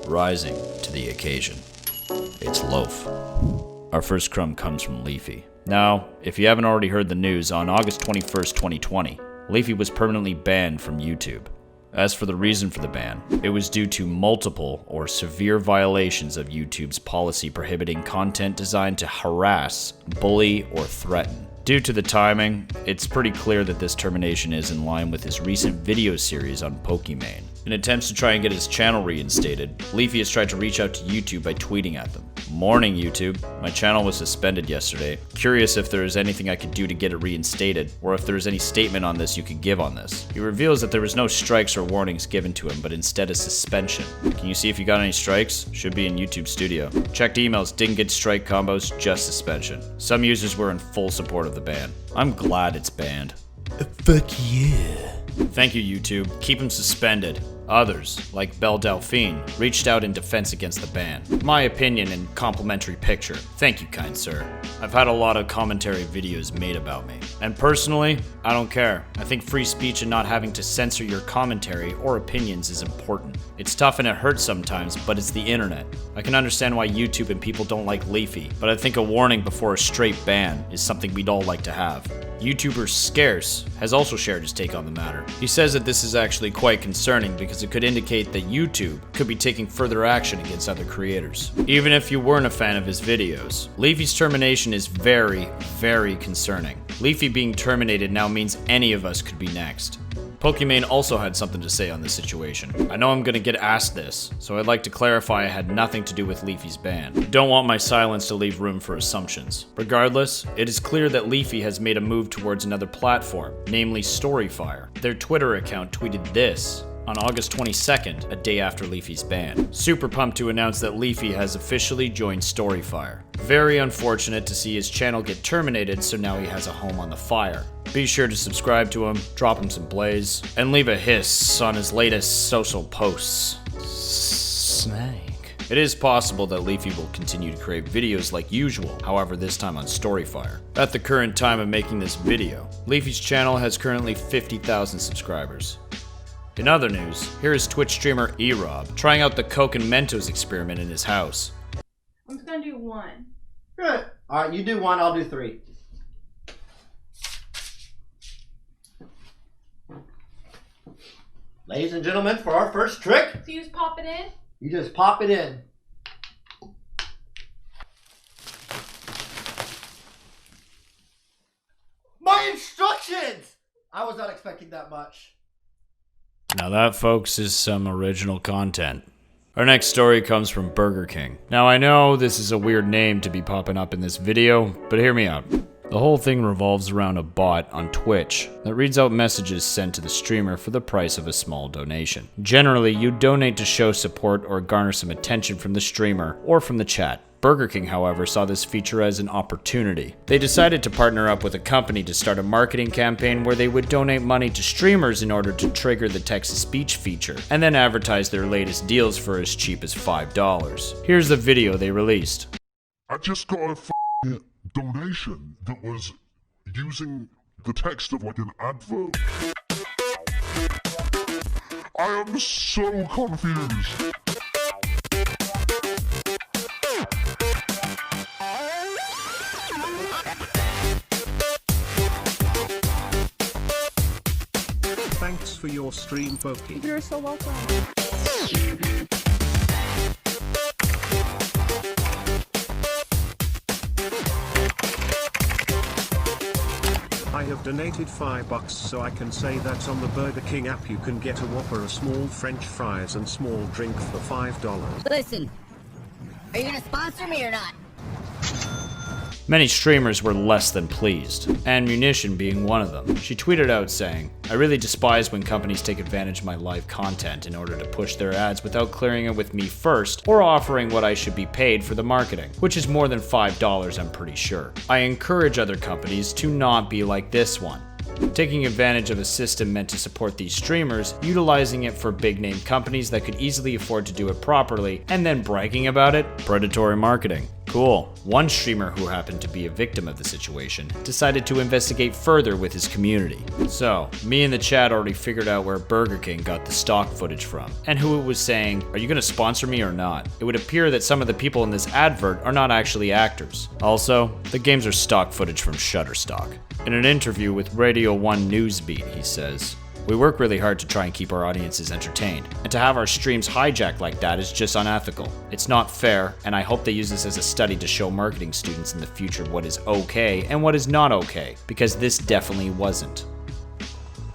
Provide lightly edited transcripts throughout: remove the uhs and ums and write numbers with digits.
rising to the occasion. It's Loaf. Our first crumb comes from Leafy. Now, if you haven't already heard the news, on August 21st, 2020, Leafy was permanently banned from YouTube. As for the reason for the ban, it was due to multiple or severe violations of YouTube's policy prohibiting content designed to harass, bully, or threaten. Due to the timing, it's pretty clear that this termination is in line with his recent video series on Pokimane. In attempts to try and get his channel reinstated, Leafy has tried to reach out to YouTube by tweeting at them. Morning YouTube, my channel was suspended yesterday. Curious if there is anything I could do to get it reinstated, or if there is any statement on this you could give on this. He reveals that there was no strikes or warnings given to him, but instead a suspension. Can you see if you got any strikes? Should be in YouTube Studio. Checked emails, didn't get strike combos, just suspension. Some users were in full support of the ban. I'm glad it's banned. Fuck yeah. Thank you, YouTube. Keep him suspended. Others, like Belle Delphine, reached out in defense against the ban. My opinion and complimentary picture. Thank you, kind sir. I've had a lot of commentary videos made about me. And personally, I don't care. I think free speech and not having to censor your commentary or opinions is important. It's tough and it hurts sometimes, but it's the internet. I can understand why YouTube and people don't like Leafy, but I think a warning before a straight ban is something we'd all like to have. YouTuber Scarce has also shared his take on the matter. He says that this is actually quite concerning because it could indicate that YouTube could be taking further action against other creators. Even if you weren't a fan of his videos, Leafy's termination is very, very concerning. Leafy being terminated now means any of us could be next. Pokimane also had something to say on this situation. I know I'm gonna get asked this, so I'd like to clarify I had nothing to do with Leafy's ban. Don't want my silence to leave room for assumptions. Regardless, it is clear that Leafy has made a move towards another platform, namely Storyfire. Their Twitter account tweeted this on August 22nd, a day after Leafy's ban. Super pumped to announce that Leafy has officially joined Storyfire. Very unfortunate to see his channel get terminated, so now he has a home on the fire. Be sure to subscribe to him, drop him some blaze, and leave a hiss on his latest social posts. Snake. It is possible that Leafy will continue to create videos like usual, however this time on Storyfire. At the current time of making this video, Leafy's channel has currently 50,000 subscribers. In other news, here is Twitch streamer E-Rob trying out the Coke and Mentos experiment in his house. I'm just gonna do one. Good. Alright, you do one, I'll do three. Ladies and gentlemen, for our first trick, So you just pop it in? you just pop it in. My instructions! I was not expecting that much. Now that, folks, is some original content. Our next story comes from Burger King. Now I know this is a weird name to be popping up in this video, but hear me out. The whole thing revolves around a bot on Twitch that reads out messages sent to the streamer for the price of a small donation. Generally, you donate to show support or garner some attention from the streamer or from the chat. Burger King, however, saw this feature as an opportunity. They decided to partner up with a company to start a marketing campaign where they would donate money to streamers in order to trigger the text-to-speech feature, and then advertise their latest deals for as cheap as $5. Here's the video they released. I just got a donation that was using the text of like an advert. I am so confused. Thanks for your stream, Poki. You're so welcome. I have donated $5 so I can say that on the Burger King app you can get a Whopper, a small French fries and small drink for $5. Listen, are you gonna sponsor me or not? Many streamers were less than pleased, and Munition being one of them. She tweeted out saying, "I really despise when companies take advantage of my live content in order to push their ads without clearing it with me first or offering what I should be paid for the marketing, which is more than $5 I'm pretty sure. I encourage other companies to not be like this one. Taking advantage of a system meant to support these streamers, utilizing it for big name companies that could easily afford to do it properly, and then bragging about it? Predatory marketing. Cool. One streamer who happened to be a victim of the situation decided to investigate further with his community. So, me in the chat already figured out where Burger King got the stock footage from, and who it was saying, "Are you gonna sponsor me or not?" It would appear that some of the people in this advert are not actually actors. Also, the games are stock footage from Shutterstock. In an interview with Radio 1 Newsbeat, he says, "We work really hard to try and keep our audiences entertained, and to have our streams hijacked like that is just unethical. It's not fair, and I hope they use this as a study to show marketing students in the future what is okay and what is not okay, because this definitely wasn't."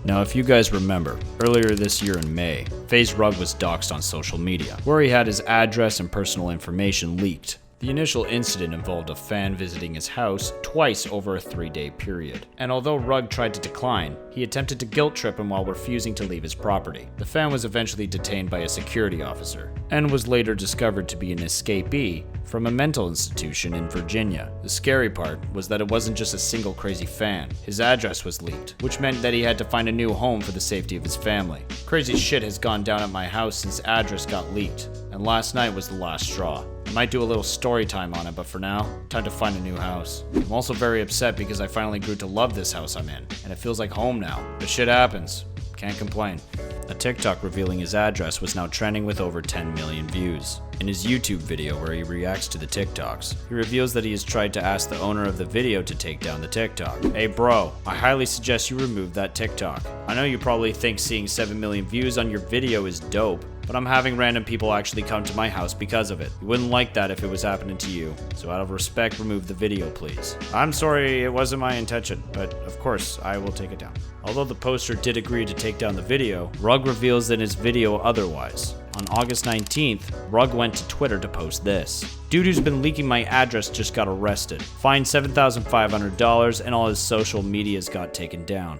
Now, if you guys remember, earlier this year in May, Faze Rug was doxxed on social media, where he had his address and personal information leaked. The initial incident involved a fan visiting his house twice over a 3-day period, and although Rug tried to decline, he attempted to guilt trip him while refusing to leave his property. The fan was eventually detained by a security officer, and was later discovered to be an escapee from a mental institution in Virginia. The scary part was that it wasn't just a single crazy fan. His address was leaked, which meant that he had to find a new home for the safety of his family. Crazy shit has gone down at my house since address got leaked, and last night was the last straw. I might do a little story time on it, but for now, time to find a new house. I'm also very upset because I finally grew to love this house I'm in, and it feels like home now. But shit happens. Can't complain. A TikTok revealing his address was now trending with over 10 million views. In his YouTube video where he reacts to the TikToks, he reveals that he has tried to ask the owner of the video to take down the TikTok. "Hey bro, I highly suggest you remove that TikTok. I know you probably think seeing 7 million views on your video is dope, but I'm having random people actually come to my house because of it. You wouldn't like that if it was happening to you, so out of respect, remove the video please. I'm sorry, it wasn't my intention, but of course, I will take it down." Although the poster did agree to take down the video, Rug reveals in his video otherwise. On August 19th, Rug went to Twitter to post this. "Dude who's been leaking my address just got arrested. Fined $7,500 and all his social medias got taken down."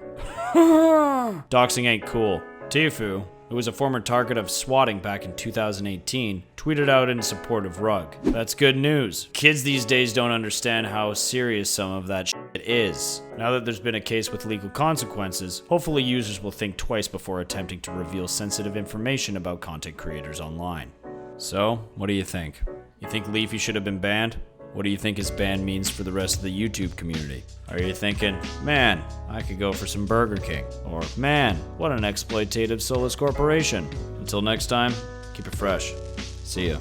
Doxing ain't cool. Tifu, who was a former target of swatting back in 2018, tweeted out in support of Rug. That's good news. Kids these days don't understand how serious some of that shit is. Now that there's been a case with legal consequences, hopefully users will think twice before attempting to reveal sensitive information about content creators online. So, what do you think? You think Leafy should have been banned? What do you think his ban means for the rest of the YouTube community? Are you thinking, man, I could go for some Burger King? Or, man, what an exploitative soulless corporation? Until next time, keep it fresh. See ya.